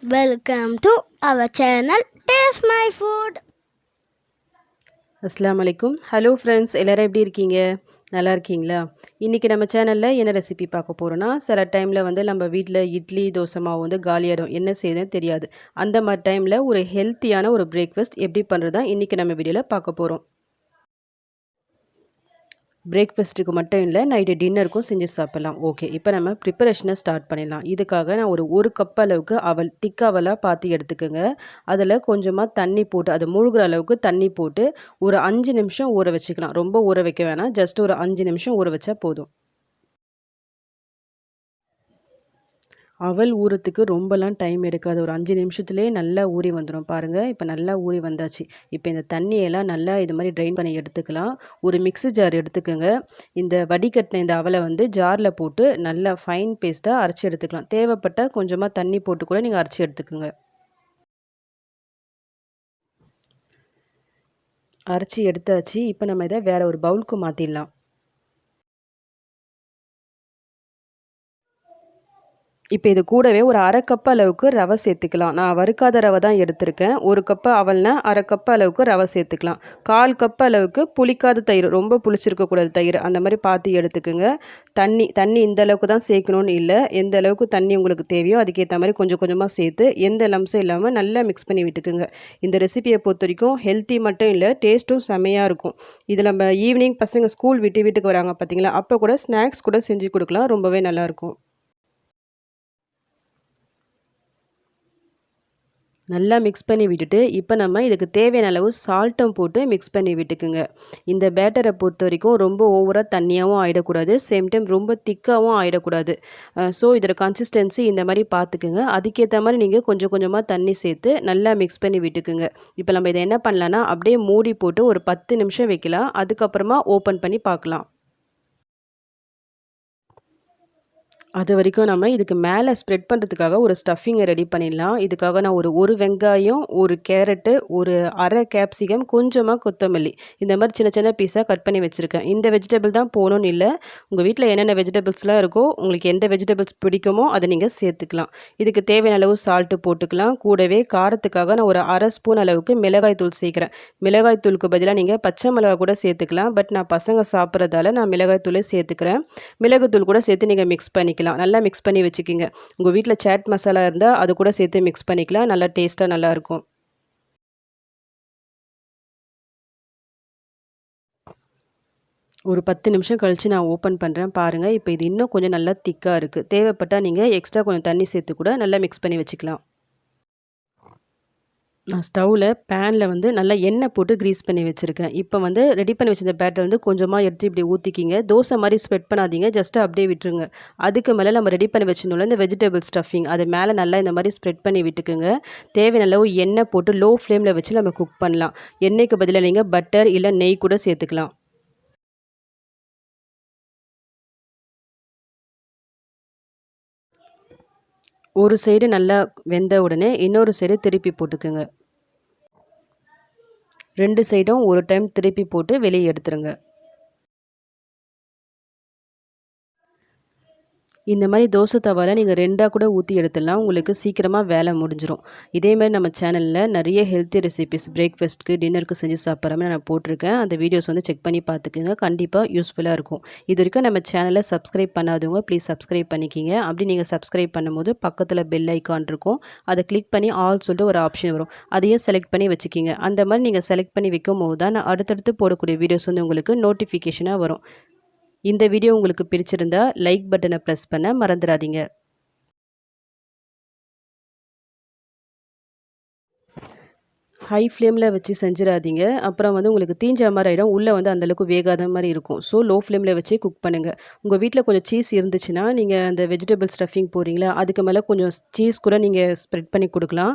Welcome to our channel Taste My Food. அஸ்ஸலாமு அலைக்கும். Hello friends, எல்லோரும் எப்படி இருக்கீங்க? நல்லா இருக்கீங்களா? இன்றைக்கி நம்ம சேனலில் என்ன ரெசிபி பார்க்க போகிறோன்னா, சில டைமில் வந்து நம்ம வீட்டில் இட்லி தோசை மாவு வந்து காலியாகிடும், என்ன செய்யுதுன்னு தெரியாது. அந்த மாதிரி டைமில் ஒரு ஹெல்த்தியான ஒரு பிரேக்ஃபாஸ்ட் எப்படி பண்ணுறது தான் இன்றைக்கி நம்ம வீடியோவில் பார்க்க போகிறோம். பிரேக்ஃபாஸ்ட்டுக்கு மட்டும் இல்லை, நைட்டு டின்னருக்கும் செஞ்சு சாப்பிட்லாம். ஓகே, இப்போ நம்ம ப்ரிப்பரேஷனை ஸ்டார்ட் பண்ணிடலாம். இதுக்காக நான் ஒரு கப் அளவுக்கு அவல், திக் அவலாக பார்த்து எடுத்துக்கோங்க. அதில் கொஞ்சமாக தண்ணி போட்டு, அது மூழ்கிற அளவுக்கு தண்ணி போட்டு ஒரு 5 நிமிஷம் ஊற வச்சுக்கலாம். ரொம்ப ஊற வைக்க வேணாம், ஜஸ்ட் ஒரு 5 நிமிஷம் ஊற வச்சா போதும். அவல் ஊறத்துக்கு ரொம்பலாம் டைம் எடுக்காது. ஒரு 5 நிமிஷத்துலேயே நல்லா ஊறி வந்துடும் பாருங்கள். இப்போ நல்லா ஊறி வந்தாச்சு. இப்போ இந்த தண்ணியெல்லாம் நல்லா இது மாதிரி ட்ரைன் பண்ணி எடுத்துக்கலாம். ஒரு மிக்ஸி ஜார் எடுத்துக்கோங்க. இந்த வடிகட்டின இந்த அவலை வந்து ஜாரில் போட்டு நல்லா ஃபைன் பேஸ்ட்டாக அரைச்சி எடுத்துக்கலாம். தேவைப்பட்டால் கொஞ்சமாக தண்ணி போட்டு கூட நீங்கள் அரைச்சி எடுத்துக்கோங்க. அரைச்சி எடுத்தாச்சு. இப்போ நம்ம இதை வேறு ஒரு பவுலுக்கு மாற்றிடலாம். இப்போ இது கூடவே ஒரு அரை கப் அளவுக்கு ரவை சேர்த்துக்கலாம். நான் வறுக்காத ரவை தான் எடுத்திருக்கேன். ஒரு கப்பு அவல்னா அரை கப் அளவுக்கு ரவை சேர்த்துக்கலாம். 1/4 கப் அளவுக்கு புளிக்காத தயிர், ரொம்ப புளிச்சிருக்கக்கூடாது தயிர், அந்த மாதிரி பார்த்து எடுத்துக்கோங்க. தண்ணி இந்த அளவுக்கு தான் சேர்க்கணும்னு இல்லை, எந்த அளவுக்கு தண்ணி உங்களுக்கு தேவையோ அதுக்கேற்ற மாதிரி கொஞ்சம் கொஞ்சமாக சேர்த்து எந்த லம்ஸும் இல்லாமல் நல்லா மிக்ஸ் பண்ணி விட்டுக்குங்க. இந்த ரெசிபியை பொறுத்த வரைக்கும் ஹெல்த்தி மட்டும் இல்லை, டேஸ்ட்டும் செமையாக இருக்கும். இது நம்ம ஈவினிங் பசங்க ஸ்கூல் விட்டு வீட்டுக்கு வராங்க பார்த்தீங்களா, அப்போ கூட ஸ்நாக்ஸ் கூட செஞ்சு கொடுக்கலாம், ரொம்பவே நல்லாயிருக்கும். நல்லா மிக்ஸ் பண்ணி விட்டுட்டு இப்போ நம்ம இதுக்கு தேவையான அளவு சால்ட்டும் போட்டு மிக்ஸ் பண்ணி விட்டுக்குங்க. இந்த பேட்டரை பொறுத்த வரைக்கும் ரொம்ப ஓவராக தண்ணியாகவும் ஆகிடக்கூடாது, சேம் டைம் ரொம்ப திக்காகவும் ஆகிடக்கூடாது. ஸோ இதோட கன்சிஸ்டன்சி இந்த மாதிரி பார்த்துக்குங்க. அதுக்கேற்ற மாதிரி நீங்கள் கொஞ்சம் கொஞ்சமாக தண்ணி சேர்த்து நல்லா மிக்ஸ் பண்ணி விட்டுக்குங்க. இப்போ நம்ம இதை என்ன பண்ணலான்னா, அப்படியே மூடி போட்டு ஒரு 10 நிமிஷம் வைக்கலாம். அதுக்கப்புறமா ஓப்பன் பண்ணி பார்க்கலாம். அது வரைக்கும் நம்ம இதுக்கு மேலே ஸ்ப்ரெட் பண்ணுறதுக்காக ஒரு ஸ்டஃபிங்கை ரெடி பண்ணிடலாம். இதுக்காக நான் ஒரு வெங்காயம், ஒரு கேரட்டு, ஒரு அரை கேப்சிகம், கொஞ்சமாக கொத்தமல்லி, இந்த மாதிரி சின்ன சின்ன பீஸாக கட் பண்ணி வச்சுருக்கேன். இந்த வெஜிடபிள் தான் போகணும்னு இல்லை, உங்கள் வீட்டில் என்னென்ன வெஜிடபிள்ஸ்லாம் இருக்கோ, உங்களுக்கு எந்த வெஜிடபிள்ஸ் பிடிக்குமோ அதை நீங்கள் சேர்த்துக்கலாம். இதுக்கு தேவையான அளவு சால்ட்டு போட்டுக்கலாம். கூடவே காரத்துக்காக நான் ஒரு அரை ஸ்பூன் அளவுக்கு மிளகாய் தூள் சேர்க்குறேன். மிளகாய் தூளுக்கு பதிலாக நீங்கள் பச்சை மிளகாய் கூட சேர்த்துக்கலாம். பட் நான் பசங்க சாப்பிட்றதால நான் மிளகாய் தூளே சேர்த்துக்கிறேன். மிளகுத்தூள் கூட சேர்த்து நீங்கள் மிக்ஸ் பண்ணிக்கலாம். நல்லா மிக்ஸ் பண்ணி வச்சுக்கிங்க. உங்கள் வீட்டில் சாட் மசாலா இருந்தால் அது கூட சேர்த்து மிக்ஸ் பண்ணிக்கலாம். நல்லா டேஸ்ட்டாக நல்லாயிருக்கும். ஒரு 10 நிமிஷம் கழித்து நான் ஓப்பன் பண்ணுறேன் பாருங்கள். இப்போ இது இன்னும் கொஞ்சம் நல்லா திக்காக இருக்குது. தேவைப்பட்டால் நீங்கள் எக்ஸ்ட்ரா கொஞ்சம் தண்ணி சேர்த்து கூட நல்லா மிக்ஸ் பண்ணி வச்சுக்கலாம். நான் ஸ்டவ்வில் பேனில் வந்து நல்லா எண்ணெய் போட்டு க்ரீஸ் பண்ணி வச்சுருக்கேன். இப்போ வந்து ரெடி பண்ணி வச்சிருந்த பேட்டர் வந்து கொஞ்சமாக எடுத்து இப்படி ஊற்றிக்கிங்க. தோசை மாதிரி ஸ்ப்ரெட் பண்ணாதீங்க, ஜஸ்ட்டு அப்படியே விட்டுருங்க. அதுக்கு மேலே நம்ம ரெடி பண்ணி வச்சுருந்தோம்ல இந்த வெஜிடபிள் ஸ்டஃபிங், அது மேலே நல்லா இந்த மாதிரி ஸ்ப்ரெட் பண்ணி விட்டுக்குங்க. தேவையான அளவு எண்ணெய் போட்டு லோ ஃப்ளேமில் வச்சு நம்ம குக் பண்ணலாம். எண்ணெய்க்கு பதிலாக நீங்கள் பட்டர் இல்லை நெய் கூட சேர்த்துக்கலாம். ஒரு சைடு நல்லா வெந்த உடனே இன்னொரு சைடு திருப்பி போட்டுக்குங்க. 2 சைடும் ஒரு டைம் திருப்பி போட்டு வெளியே எடுத்துருங்க. இந்த மாதிரி தோசை தவாவில் நீங்கள் 2ஆக கூட ஊற்றி எடுத்துடலாம். உங்களுக்கு சீக்கிரமாக வேலை முடிஞ்சிடும். இதேமாதிரி நம்ம சேனலில் நிறைய ஹெல்த்தி ரெசிபிஸ் பிரேக்ஃபாஸ்ட்டுக்கு டின்னருக்கு செஞ்சு சாப்பிட்ற மாதிரி நான் போட்டிருக்கேன். அந்த வீடியோஸ் வந்து செக் பண்ணி பார்த்துக்குங்க. கண்டிப்பாக யூஸ்ஃபுல்லாக இருக்கும். இது வரைக்கும் நம்ம சேனலை சப்ஸ்கிரைப் பண்ணாதவங்க ப்ளீஸ் சப்ஸ்கிரைப் பண்ணிக்கிங்க. அப்படி நீங்கள் சப்ஸ்கிரைப் பண்ணும்போது பக்கத்தில் பெல் ஐக்கான் இருக்கும், அதை கிளிக் பண்ணி ஆல் சொல்லிட்டு ஒரு ஆப்ஷன் வரும், அதையும் செலக்ட் பண்ணி வச்சுக்கிங்க. அந்த மாதிரி நீங்கள் செலக்ட் பண்ணி வைக்கும் போது தான் நான் அடுத்தடுத்து போடக்கூடிய வீடியோஸ் வந்து உங்களுக்கு நோட்டிஃபிகேஷனாக வரும். இந்த வீடியோ உங்களுக்கு பிடிச்சிருந்தா லைக் பட்டனை ப்ரெஸ் பண்ண மறந்துடாதீங்க. ஹை ஃப்ளேமில் வச்சு செஞ்சிடாதீங்க. அப்புறம் வந்து உங்களுக்கு தீஞ்ச மாதிரி ஆகிடும், உள்ளே வந்து அந்தளவுக்கு வேகாத மாதிரி இருக்கும். ஸோ லோ ஃப்ளேமில் வச்சு குக் பண்ணுங்கள். உங்கள் வீட்டில் கொஞ்சம் சீஸ் இருந்துச்சுன்னா நீங்கள் அந்த வெஜிடபிள் ஸ்டஃபிங் போடுறீங்களா, அதுக்கு மேலே கொஞ்சம் சீஸ் கூட நீங்கள் ஸ்ப்ரெட் பண்ணி கொடுக்கலாம்.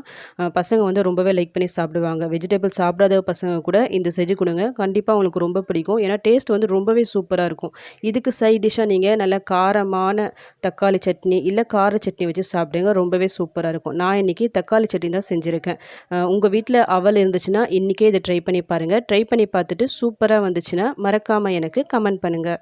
பசங்க வந்து ரொம்பவே லைக் பண்ணி சாப்பிடுவாங்க. வெஜிடபிள் சாப்பிடாத பசங்க கூட இந்த செஞ்சு கொடுங்க, கண்டிப்பாக உங்களுக்கு ரொம்ப பிடிக்கும். ஏன்னா டேஸ்ட் வந்து ரொம்பவே சூப்பராக இருக்கும். இதுக்கு சைட் டிஷ்ஷாக நீங்கள் நல்லா காரமான தக்காளி சட்னி இல்லை கார சட்னி வச்சு சாப்பிடுங்க, ரொம்பவே சூப்பராக இருக்கும். நான் இன்றைக்கி தக்காளி சட்னி தான் செஞ்சுருக்கேன். உங்கள் வீட்டில் அவல் இருந்துச்சுன்னா இன்றைக்கே இதை ட்ரை பண்ணி பாருங்கள். ட்ரை பண்ணி பார்த்துட்டு சூப்பராக வந்துச்சுன்னா மறக்காமல் எனக்கு கமெண்ட் பண்ணுங்கள்.